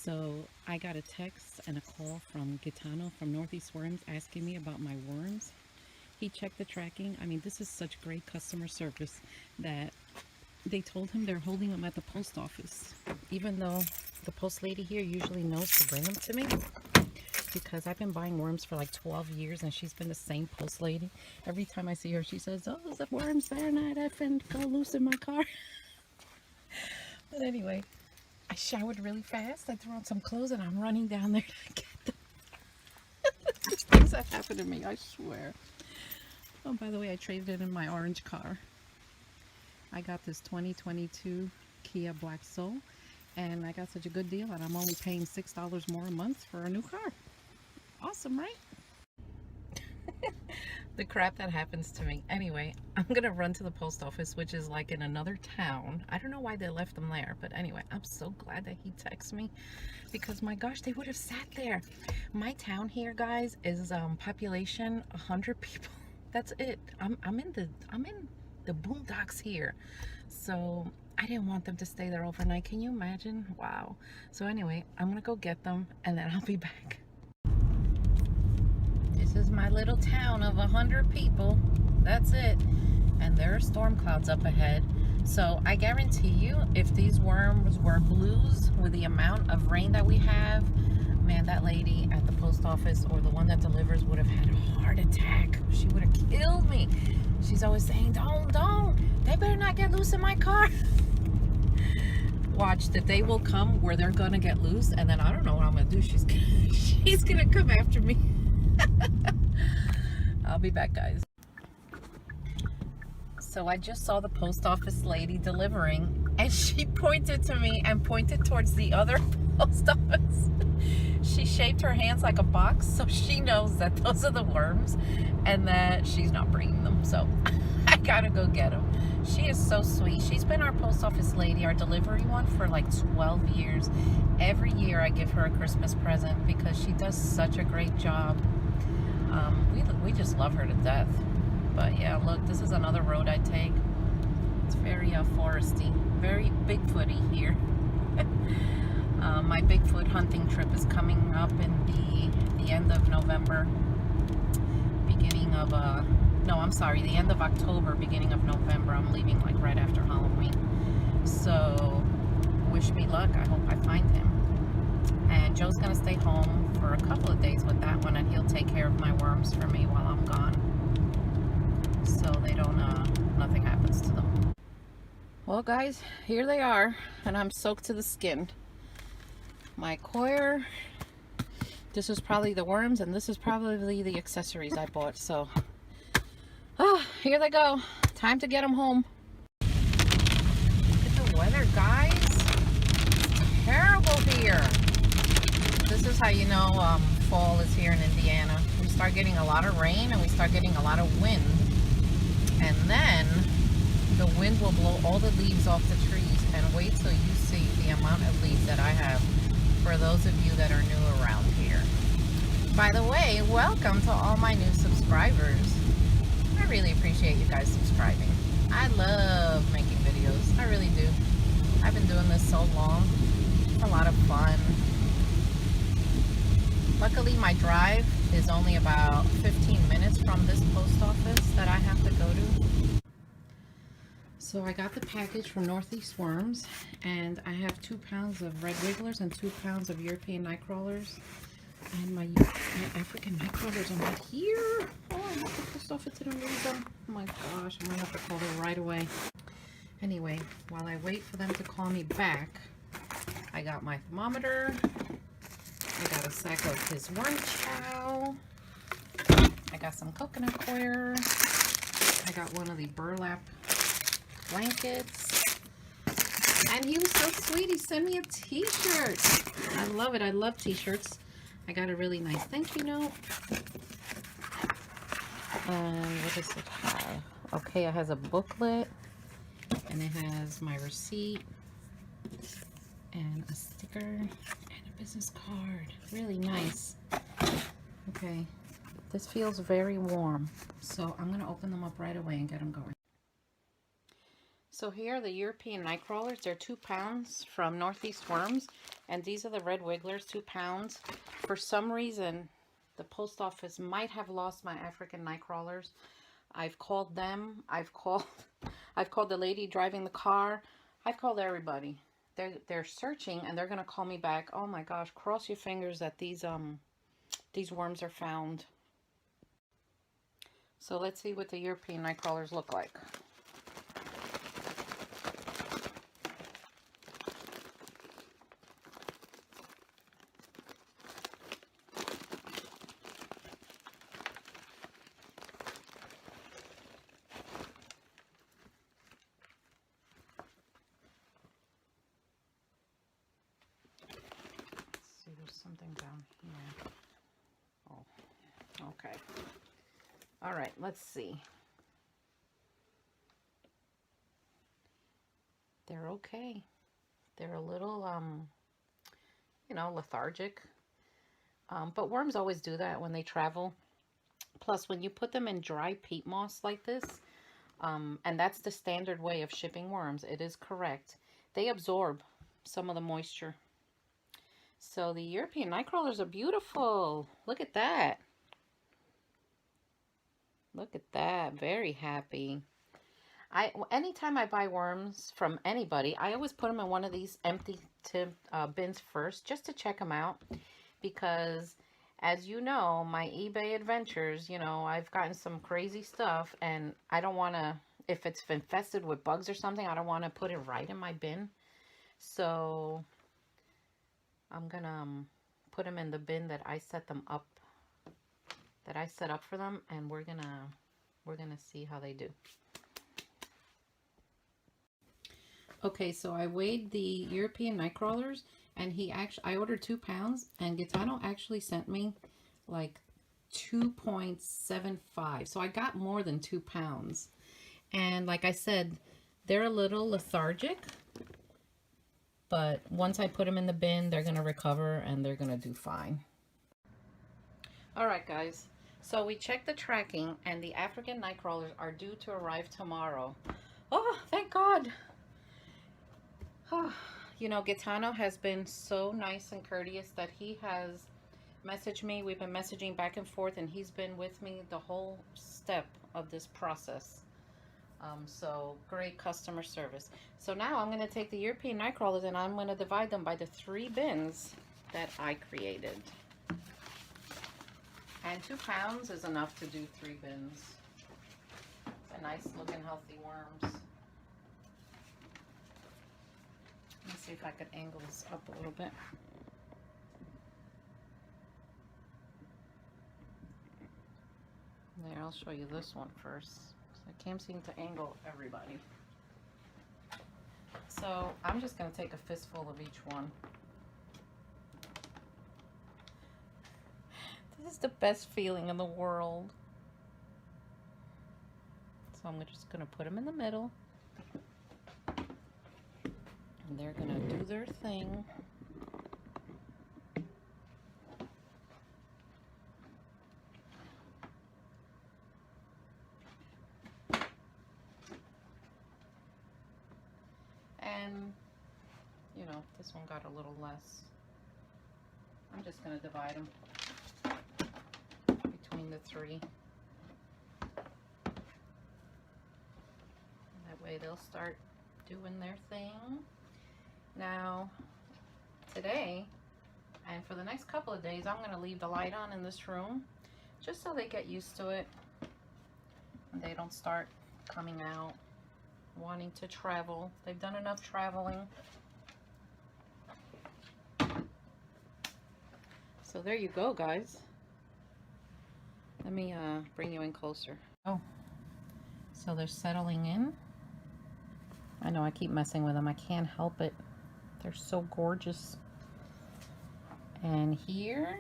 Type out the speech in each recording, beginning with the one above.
So I got a text and a call from Gitano from Northeast Worms asking me about my worms. He checked the tracking. I mean, this is such great customer service that they told him they're holding them at the post office, even though the post lady here usually knows to bring them to me, because I've been buying worms for like 12 years and she's been the same post lady. Every time I see her, she says, "Oh, the worms better not effing go loose in my car." But anyway, I showered really fast. I threw on some clothes and I'm running down there to get them. Things that happen to me, I swear. Oh, by the way, I traded it in my orange car. I got this 2022 Kia Black Soul, and I got such a good deal that I'm only paying $6 more a month for a new car. Awesome, right? The crap that happens to me. Anyway, I'm gonna run to the post office, which is like in another town. I don't know why they left them there, but anyway, I'm so glad that he texted me, because my gosh, they would have sat there. My town here, guys, is population 100 people. That's it. I'm in the boondocks here, so I didn't want them to stay there overnight. Can you imagine? Wow. So anyway, I'm gonna go get them and then I'll be back. This is my little town of 100 people. That's it. And there are storm clouds up ahead. So I guarantee you, if these worms were blues with the amount of rain that we have, man, that lady at the post office or the one that delivers would have had a heart attack. She would have killed me. She's always saying, don't. They better not get loose in my car. Watch, the day will come where they're gonna get loose, and then I don't know what I'm gonna do. She's gonna come after me. I'll be back, guys. So I just saw the post office lady delivering, and she pointed to me and pointed towards the other post office. She shaped her hands like a box, so she knows that those are the worms and that she's not bringing them. So I gotta go get them. She is so sweet. She's been our post office lady, our delivery one, for like 12 years. Every year I give her a Christmas present because she does such a great job. We just love her to death. But yeah, look, this is another road I take. It's very foresty, very Bigfooty here. My Bigfoot hunting trip is coming up in the end of November, beginning of no, I'm sorry, the end of October, beginning of November. I'm leaving like right after Halloween. So wish me luck. I hope I find him. And Joe's gonna stay home for a couple of days with that one, and he'll take care of my worms for me while I'm gone, so they don't nothing happens to them. Well, guys, here they are, and I'm soaked to the skin. My coir, this is probably the worms, and this is probably the accessories I bought. So here they go. Time to get them home. Look at the weather, guys. It's terrible here. This is how you know fall is here in Indiana. We start getting a lot of rain and we start getting a lot of wind, and then the wind will blow all the leaves off the trees. And wait till you see the amount of leaves that I have, for those of you that are new around here. By the way, welcome to all my new subscribers. I really appreciate you guys subscribing. I love making videos. I really do. I've been doing this so long. It's a lot of fun. Luckily, my drive is only about 15 minutes from this post office that I have to go to. So I got the package from Northeast Worms, and I have 2 pounds of red wigglers and 2 pounds of European night crawlers. And my African night crawlers are not here. Oh, I have to post office to read them. Oh my gosh, I'm gonna have to call them right away. Anyway, while I wait for them to call me back, I got my thermometer. I got a sack of his worm chow. I got some coconut coir. I got one of the burlap blankets. And he was so sweet. He sent me a t-shirt. I love it. I love t-shirts. I got a really nice thank you note. What does it have? Okay, it has a booklet. And it has my receipt. And a sticker. And a business card. Really nice. Okay. This feels very warm. So I'm going to open them up right away and get them going. So here are the European night crawlers. They're 2 pounds from Northeast Worms. And these are the red wigglers, 2 pounds. For some reason, the post office might have lost my African night crawlers. I've called them. I've called the lady driving the car. I've called everybody. They're searching and they're gonna call me back. Oh my gosh, cross your fingers that these worms are found. So let's see what the European night crawlers look like. See, there's something down here. Oh, okay. All right, let's see. They're okay. They're a little, you know, lethargic. But worms always do that when they travel. Plus, when you put them in dry peat moss like this, and that's the standard way of shipping worms, it is correct, they absorb some of the moisture. So the European night crawlers are beautiful. Look at that. Look at that. Very happy. Anytime I buy worms from anybody, I always put them in one of these empty bins first, just to check them out. Because, as you know, my eBay adventures, you know, I've gotten some crazy stuff, and I don't want to, if it's infested with bugs or something, I don't want to put it right in my bin. So I'm gonna put them in the bin that I set them up, that I set up for them, and we're gonna see how they do. Okay, so I weighed the European night crawlers, and I ordered 2 pounds, and Gaetano actually sent me like 2.75. So I got more than 2 pounds. And like I said, they're a little lethargic, but once I put them in the bin, they're gonna recover and they're gonna do fine. All right, guys. So we checked the tracking, and the African night crawlers are due to arrive tomorrow. Oh, thank God. You know, Gaetano has been so nice and courteous that he has messaged me. We've been messaging back and forth, and he's been with me the whole step of this process. So great customer service. So now I'm going to take the European night crawlers, and I'm going to divide them by the 3 bins that I created. And 2 pounds is enough to do 3 bins. It's a nice looking healthy worms. Let me see if I could angle this up a little bit. There, I'll show you this one first. I can't seem to angle everybody. So I'm just going to take a fistful of each one. This is the best feeling in the world. So I'm just going to put them in the middle. And they're going to do their thing. And, you know, this one got a little less. I'm just going to divide them between the 3. That way they'll start doing their thing. Now, today, and for the next couple of days, I'm going to leave the light on in this room, just so they get used to it. And they don't start coming out, wanting to travel. They've done enough traveling. So there you go, guys. Let me bring you in closer. Oh, so they're settling in. I know I keep messing with them. I can't help it. They're so gorgeous. And here,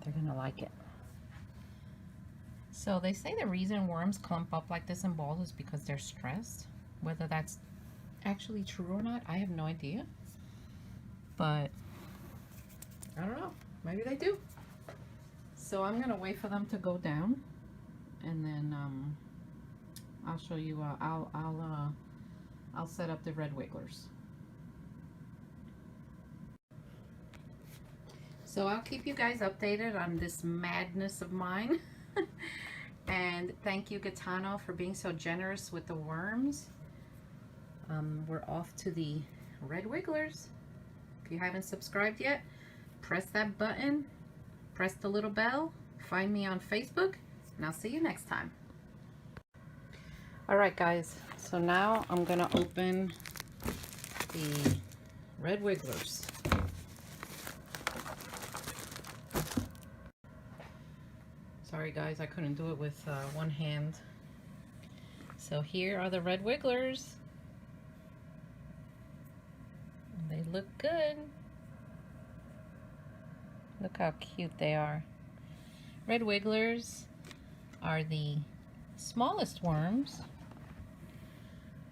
they're gonna like it. So they say the reason worms clump up like this in balls is because they're stressed. Whether that's actually true or not, I have no idea. But I don't know. Maybe they do. So I'm gonna wait for them to go down, and then I'll show you. I'll set up the red wigglers. So I'll keep you guys updated on this madness of mine. And thank you, Gaetano, for being so generous with the worms. We're off to the red wigglers. If you haven't subscribed yet, press that button, press the little bell, find me on Facebook, and I'll see you next time. Alright guys, so now I'm going to open the red wigglers. Sorry guys, I couldn't do it with one hand. So here are the red wigglers. They look good. Look how cute they are. Red wigglers are the smallest worms,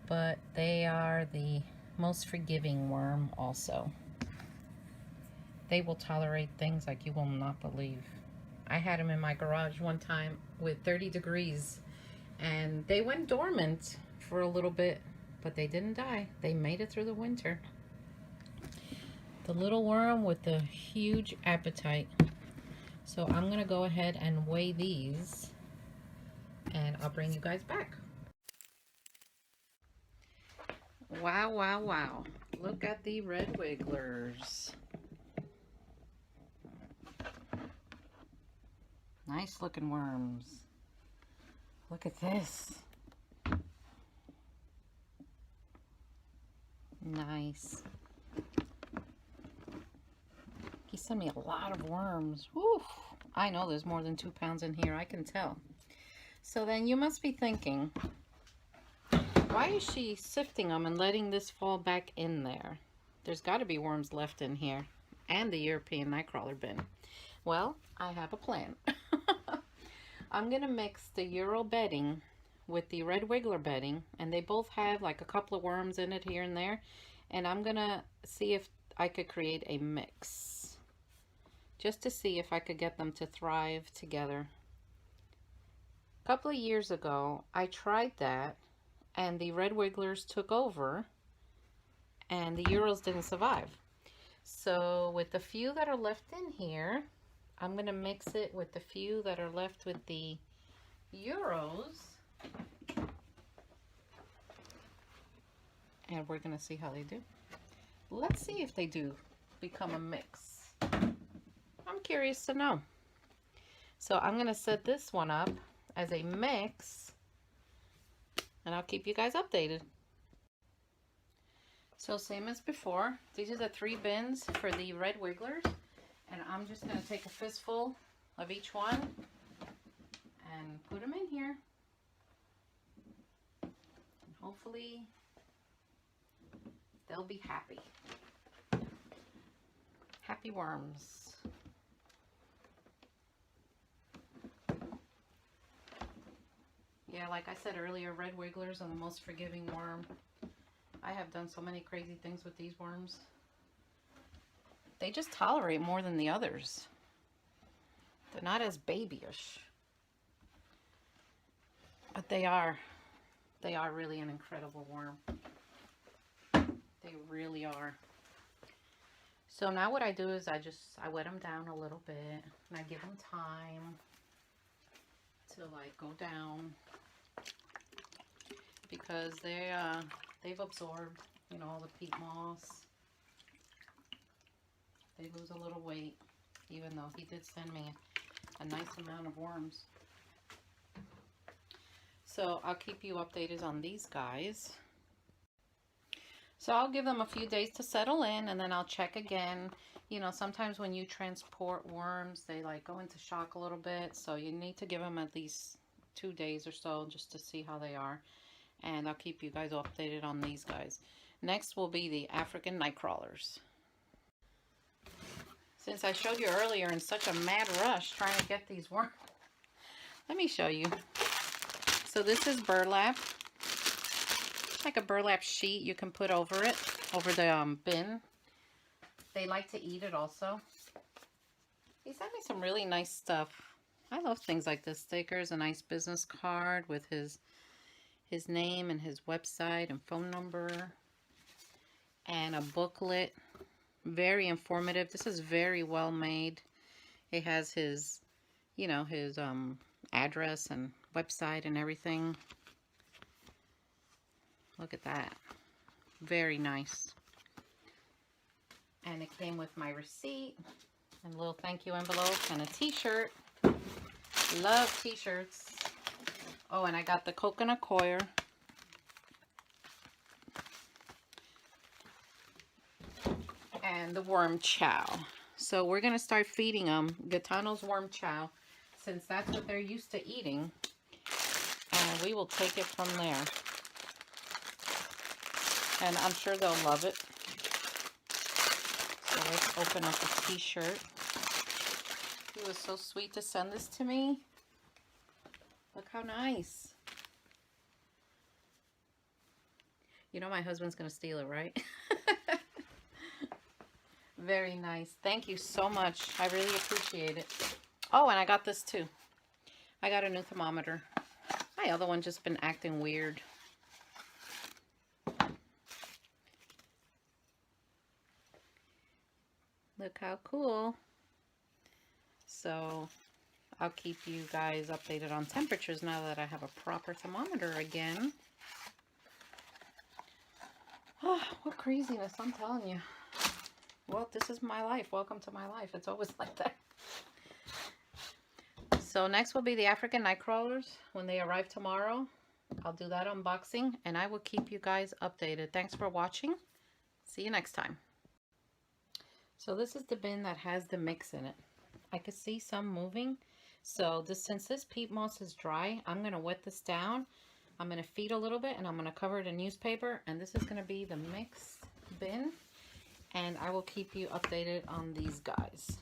but they are the most forgiving worm also. They will tolerate things like you will not believe. I had them in my garage one time with 30 degrees, and they went dormant for a little bit, but they didn't die. They made it through the winter. The little worm with the huge appetite. So I'm gonna go ahead and weigh these, and I'll bring you guys back. Wow, wow, wow. Look at the red wigglers. Nice looking worms. Look at this. Nice. He sent me a lot of worms. Whew. I know there's more than 2 pounds in here, I can tell. So then you must be thinking, why is she sifting them and letting this fall back in there? There's got to be worms left in here, and the European nightcrawler bin. Well, I have a plan. I'm going to mix the Ural bedding with the red wiggler bedding, and they both have like a couple of worms in it here and there, and I'm going to see if I could create a mix, just to see if I could get them to thrive together. A couple of years ago, I tried that, and the red wigglers took over, and the Urals didn't survive. So with the few that are left in here, I'm going to mix it with the few that are left with the Urals, and we're going to see how they do. Let's see if they do become a mix. I'm curious to know. So I'm going to set this one up as a mix, and I'll keep you guys updated. So same as before, these are the 3 bins for the red wigglers, and I'm just going to take a fistful of each one and put them in here. And hopefully they'll be happy. Happy worms. Yeah, like I said earlier, red wigglers are the most forgiving worm. I have done so many crazy things with these worms. They just tolerate more than the others. They're not as babyish. But they are really an incredible worm. They really are. So now what I do is I wet them down a little bit, and I give them time to like go down, because they've absorbed, you know, all the peat moss. They lose a little weight, even though he did send me a nice amount of worms. So I'll keep you updated on these guys. So I'll give them a few days to settle in, and then I'll check again. You know, sometimes when you transport worms, they like go into shock a little bit. So you need to give them at least 2 days or so just to see how they are. And I'll keep you guys updated on these guys. Next will be the African nightcrawlers. Since I showed you earlier in such a mad rush trying to get these worms, let me show you. So this is burlap. It's like a burlap sheet you can put over it, over the bin. They like to eat it also. He sent me some really nice stuff. I love things like this. Stickers, a nice business card with his name and his website and phone number, and a booklet. Very informative. This is very well made. It has his, you know, his address and website and everything. Look at that. Very nice. And it came with my receipt and a little thank you envelope and a t-shirt. Love t-shirts. Oh, and I got the coconut coir. And the worm chow. So we're going to start feeding them Gaetano's worm chow, since that's what they're used to eating. And we will take it from there. And I'm sure they'll love it. So let's open up the t-shirt. He was so sweet to send this to me. Look how nice. You know my husband's going to steal it, right? Very nice. Thank you so much. I really appreciate it. Oh, and I got this too. I got a new thermometer. My other one just been acting weird. Look how cool. So I'll keep you guys updated on temperatures now that I have a proper thermometer again. Oh, what craziness, I'm telling you. Well, this is my life. Welcome to my life. It's always like that. So next will be the African night crawlers when they arrive tomorrow. I'll do that unboxing and I will keep you guys updated. Thanks for watching. See you next time. So this is the bin that has the mix in it. I could see some moving. So since this peat moss is dry, I'm going to wet this down. I'm going to feed a little bit and I'm going to cover it in newspaper. And this is going to be the mixed bin. And I will keep you updated on these guys.